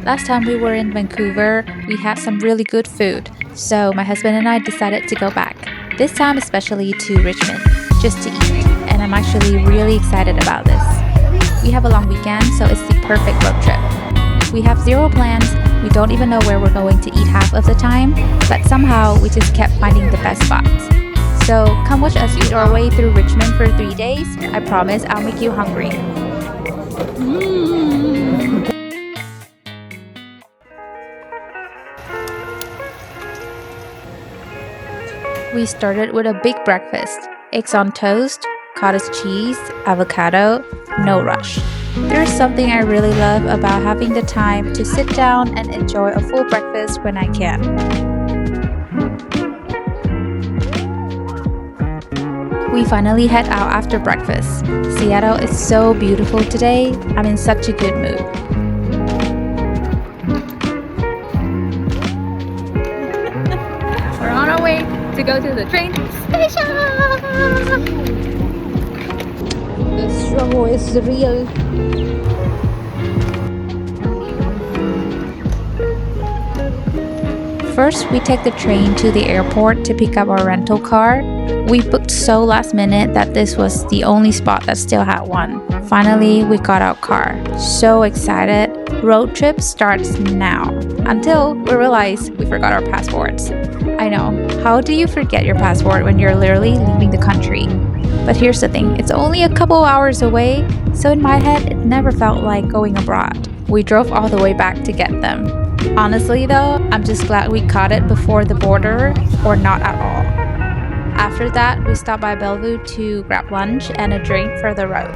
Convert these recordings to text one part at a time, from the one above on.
Last time we were in Vancouver, we had some really good food, so my husband and I decided to go back. This time especially to Richmond, just to eat, and I'm actually really excited about this. We have a long weekend, so it's the perfect road trip. We have zero plans, we don't even know where we're going to eat half of the time, but somehow we just kept finding the best spots. So come watch us eat our way through Richmond for 3 days. I promise I'll make you hungry. We started with a big breakfast. Eggs on toast, cottage cheese, avocado, no rush. There's something I really love about having the time to sit down and enjoy a full breakfast when I can. We finally head out after breakfast. Seattle is so beautiful today. I'm in such a good mood. We're on our way to go to the train station. The struggle is real. First, we take the train to the airport to pick up our rental car. We booked so last minute that this was the only spot that still had one. Finally, we got our car. So excited. Road trip starts now. Until we realize we forgot our passports. I know, how do you forget your passport when you're literally leaving the country? But here's the thing, it's only a couple hours away, so in my head, it never felt like going abroad. We drove all the way back to get them. Honestly though, I'm just glad we caught it before the border, or not at all. After that, we stopped by Bellevue to grab lunch and a drink for the road.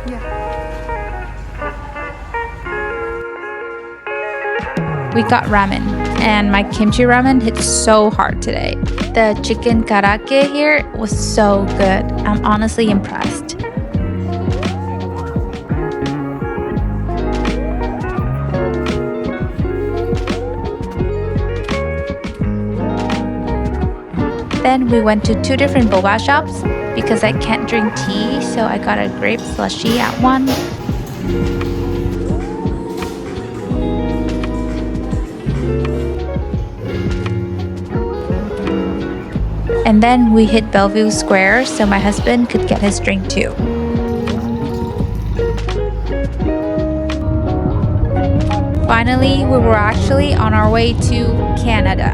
We got ramen, and my kimchi ramen hit so hard today. The chicken karake here was so good. I'm honestly impressed. Then we went to 2 different boba shops because I can't drink tea, so I got a grape slushy at one. And then we hit Bellevue Square so my husband could get his drink too. Finally, we were actually on our way to Canada.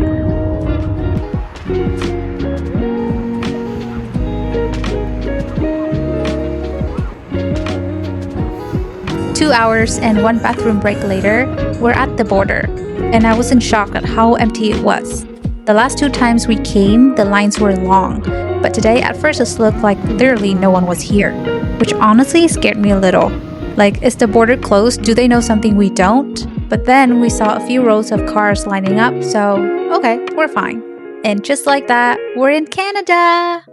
Two hours and 1 bathroom break later, we're at the border, and I was in shock at how empty it was. The last 2 times we came, the lines were long, but today at first it looked like literally no one was here, which honestly scared me a little. Like, is the border closed? Do they know something we don't? But then we saw a few rows of cars lining up, so okay, we're fine. And just like that, we're in Canada!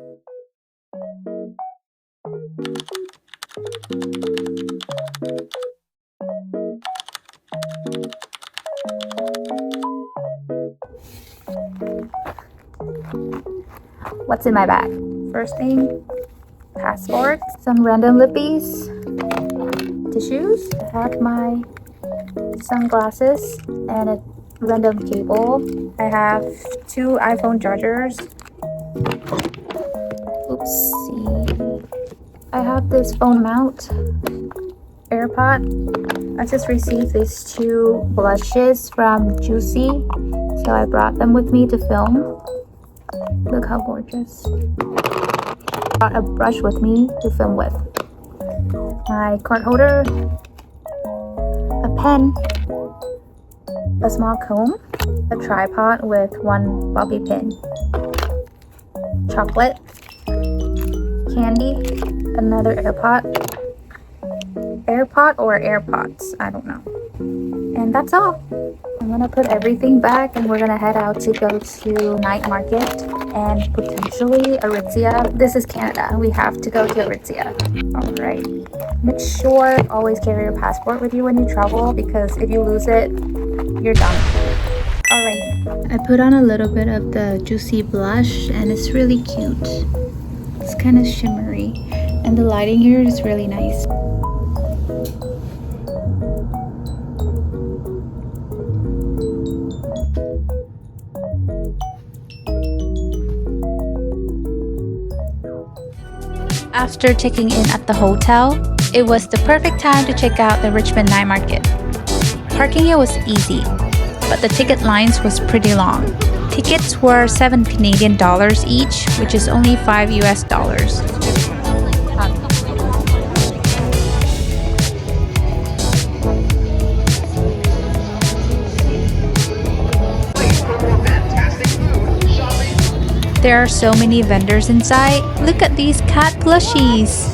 What's in my bag? First thing, passport, some random lippies, tissues. I have my sunglasses and a random cable. I have 2 iPhone chargers. Oopsie. I have this phone mount, AirPod. I just received these 2 blushes from Juicy, so I brought them with me to film. Look how gorgeous. Brought a brush with me to film with. My card holder, a pen, a small comb, a tripod with 1 bobby pin, chocolate, candy, another AirPod or AirPods, I don't know. And that's all. I'm gonna put everything back and we're gonna head out to go to night market and potentially Aritzia. This is Canada. We have to go to Aritzia. Alrighty. Make sure always carry your passport with you when you travel because if you lose it, you're done. Alrighty. I put on a little bit of the Juicy blush and it's really cute. It's kind of shimmery and the lighting here is really nice. After checking in at the hotel, it was the perfect time to check out the Richmond night market. Parking here was easy, but the ticket lines was pretty long. Tickets were 7 Canadian dollars each, which is only 5 US dollars. There are so many vendors inside. Look at these cat plushies.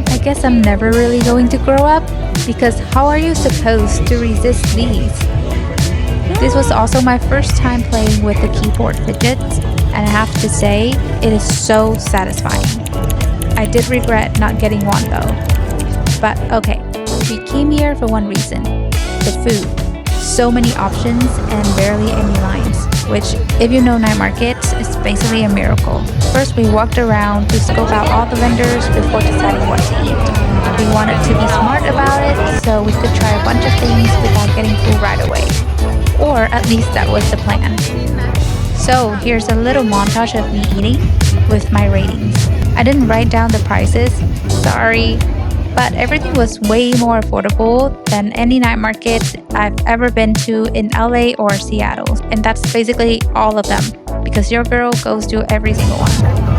I guess I'm never really going to grow up because how are you supposed to resist these? This was also my first time playing with the keyboard fidgets, and I have to say, it is so satisfying. I did regret not getting one though. But okay, we came here for one reason, the food. So many options and barely any lines, which if you know night markets, is basically a miracle. First we walked around to scope out all the vendors before deciding what to eat. We wanted to be smart about it so we could try a bunch of things without getting full right away. Or at least that was the plan. So here's a little montage of me eating with my ratings. I didn't write down the prices, sorry. But everything was way more affordable than any night markets I've ever been to in LA or Seattle. And that's basically all of them, because your girl goes to every single one.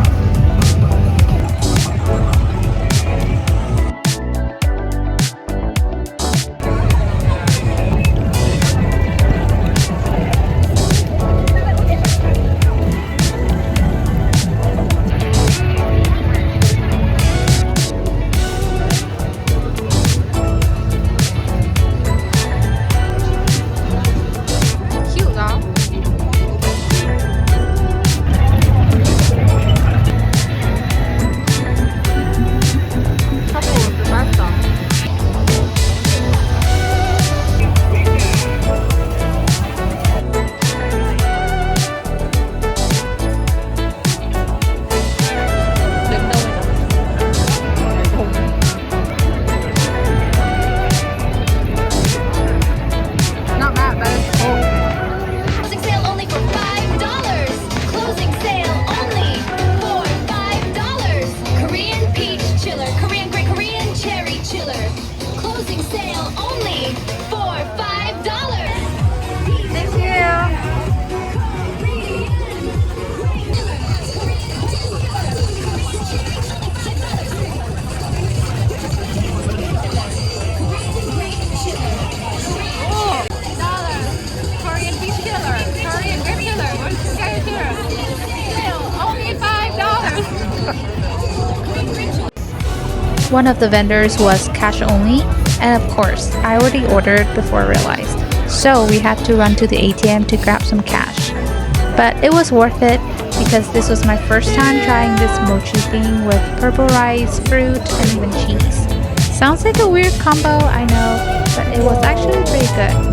One of the vendors was cash only, and of course, I already ordered before I realized. So we had to run to the ATM to grab some cash. But it was worth it because this was my first time trying this mochi thing with purple rice, fruit, and even cheese. Sounds like a weird combo, I know, but it was actually pretty good.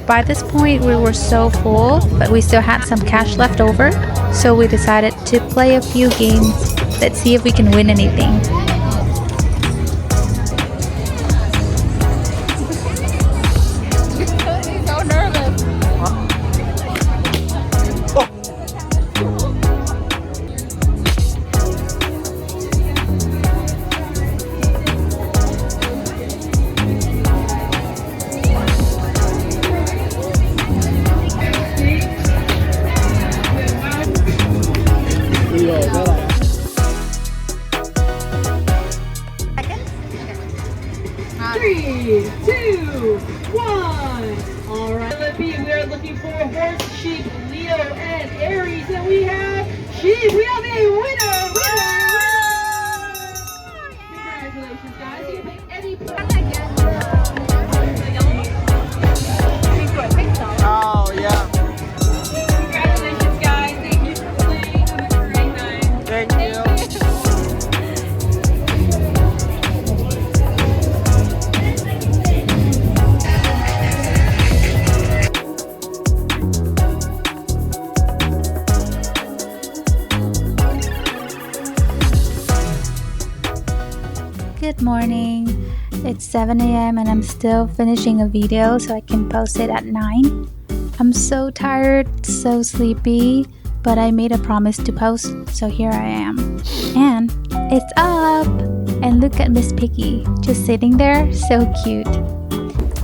By this point, we were so full, but we still had some cash left over, so we decided to play a few games. Let's see if we can win anything. So nervous. Three, two, one. All right, Bellevue, we are looking for horse, sheep, Leo, and Aries, and we have sheep. We have a winner. Congratulations, guys. You can pick any. Oh, yeah. Congratulations, guys. Thank you for playing. Have a great night. Thank you. morning. It's 7 a.m. and I'm still finishing a video so I can post it at 9. I'm so tired, so sleepy, but I made a promise to post, so here I am. And it's up! And look at Miss Piggy, just sitting there, so cute.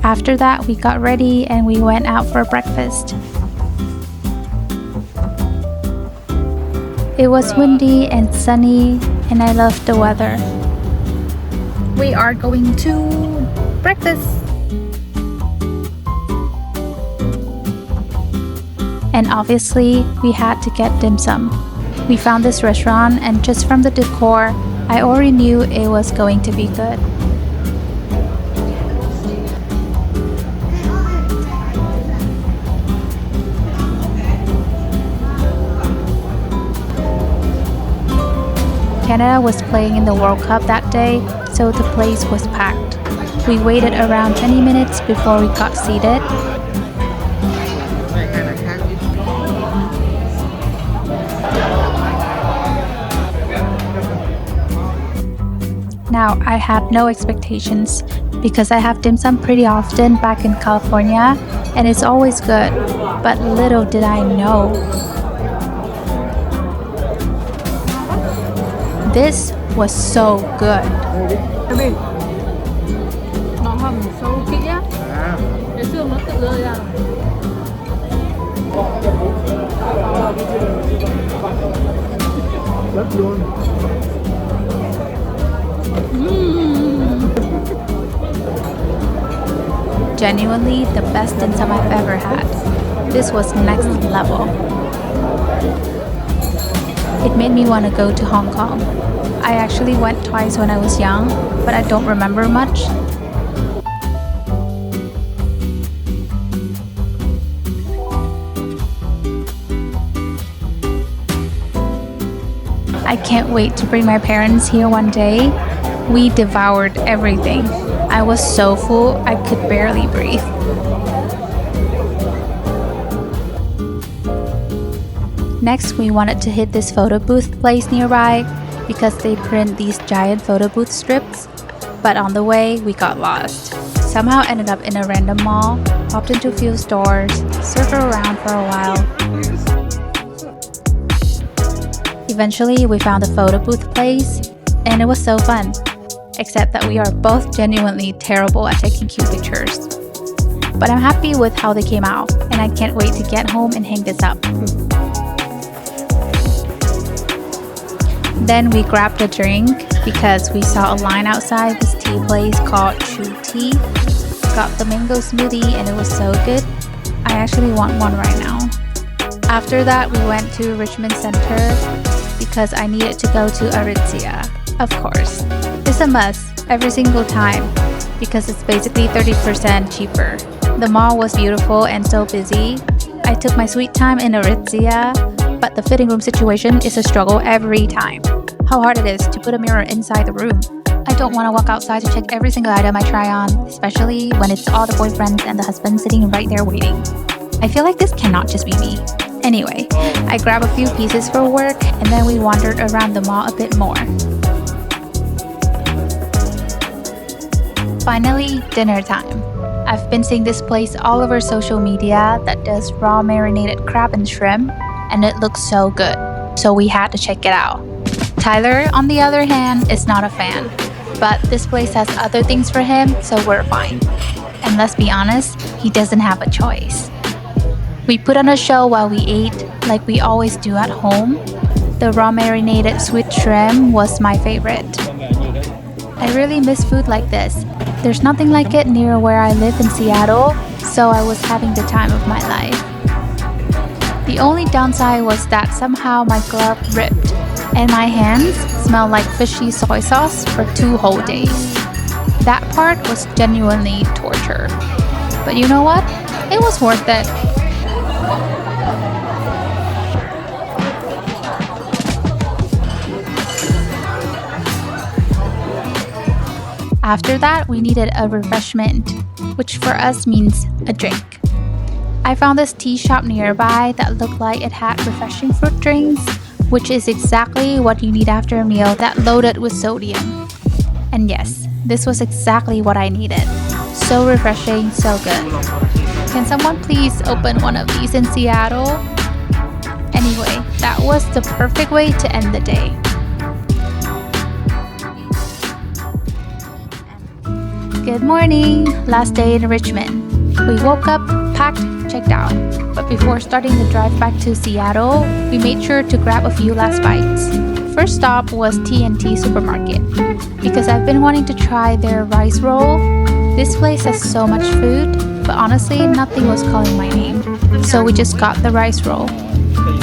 After that, we got ready and we went out for breakfast. It was windy and sunny, and I loved the weather. We are going to breakfast. And obviously, we had to get dim sum. We found this restaurant, and just from the decor, I already knew it was going to be good. Canada was playing in the World Cup that day, so the place was packed. We waited around 20 minutes before we got seated. Now, I had no expectations because I have dim sum pretty often back in California and it's always good, but little did I know. This was so good. Nó hầm sâu kỹ á. Cái xương nó tự rơi ra. Genuinely the best dim sum I've ever had. This was next level. It made me want to go to Hong Kong. I actually went twice when I was young, but I don't remember much. I can't wait to bring my parents here one day. We devoured everything. I was so full, I could barely breathe. Next, we wanted to hit this photo booth place nearby because they print these giant photo booth strips. But on the way, we got lost. Somehow ended up in a random mall, popped into a few stores, circled around for a while. Eventually, we found the photo booth place, and it was so fun. Except that we are both genuinely terrible at taking cute pictures. But I'm happy with how they came out, and I can't wait to get home and hang this up. Then we grabbed a drink because we saw a line outside this tea place called Chootea. Got the mango smoothie and it was so good. I actually want one right now. After that, we went to Richmond Center because I needed to go to Aritzia. Of course. It's a must every single time because it's basically 30% cheaper. The mall was beautiful and so busy. I took my sweet time in Aritzia, but the fitting room situation is a struggle every time. How hard it is to put a mirror inside the room. I don't want to walk outside to check every single item I try on, especially when it's all the boyfriends and the husbands sitting right there waiting. I feel like this cannot just be me. Anyway, I grabbed a few pieces for work and then we wandered around the mall a bit more. Finally, dinner time. I've been seeing this place all over social media that does raw marinated crab and shrimp, and it looks so good, so we had to check it out. Tyler, on the other hand, is not a fan, but this place has other things for him, so we're fine. And let's be honest, he doesn't have a choice. We put on a show while we ate, like we always do at home. The raw marinated sweet shrimp was my favorite. I really miss food like this. There's nothing like it near where I live in Seattle, so I was having the time of my life. The only downside was that somehow my glove ripped, and my hands smelled like fishy soy sauce for 2 whole days. That part was genuinely torture. But you know what? It was worth it. After that, we needed a refreshment, which for us means a drink. I found this tea shop nearby that looked like it had refreshing fruit drinks, which is exactly what you need after a meal that loaded with sodium. And yes, This was exactly what I needed. So refreshing, so good. Can someone please open one of these in Seattle? Anyway, that was the perfect way to end the day. Good morning! Last day in Richmond. We woke up, packed, checked out. But before starting the drive back to Seattle, we made sure to grab a few last bites. First stop was T&T Supermarket because I've been wanting to try their rice roll. This place has so much food, but honestly, nothing was calling my name. So we just got the rice roll,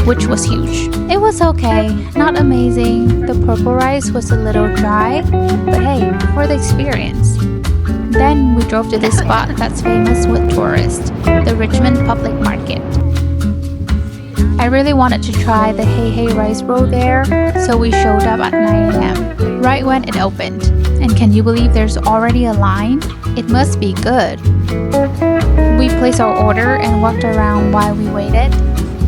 which was huge. It was okay, not amazing. The purple rice was a little dry, but hey, for the experience. Then we drove to this spot that's famous with tourists, the Richmond Public Market. I really wanted to try the Hey Hey rice roll there, so we showed up at 9 a.m. right when it opened. And can you believe there's already a line? It must be good. We placed our order and walked around while we waited.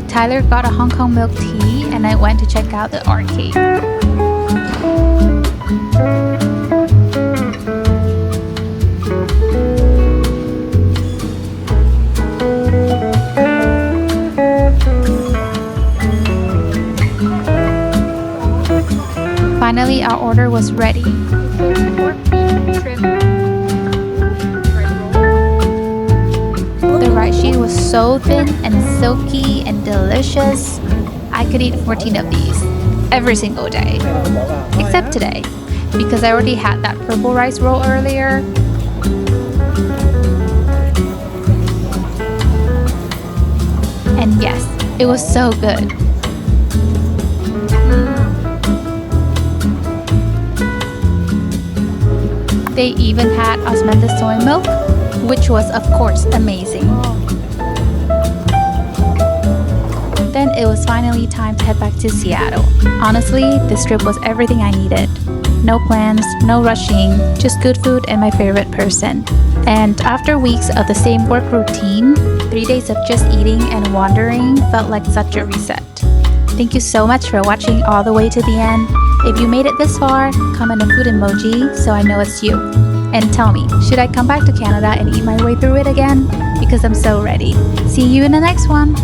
Tyler got a Hong Kong milk tea and I went to check out the arcade. Finally, our order was ready. The rice sheet was so thin and silky and delicious. I could eat 14 of these every single day, except today, because I already had that purple rice roll earlier. And yes, it was so good. They even had osmanthus soy milk, which was of course amazing. Then it was finally time to head back to Seattle. Honestly, this trip was everything I needed. No plans, no rushing, just good food and my favorite person. And after weeks of the same work routine, 3 days of just eating and wandering felt like such a reset. Thank you so much for watching all the way to the end. If you made it this far, comment a food emoji so I know it's you. And tell me, should I come back to Canada and eat my way through it again? Because I'm so ready. See you in the next one!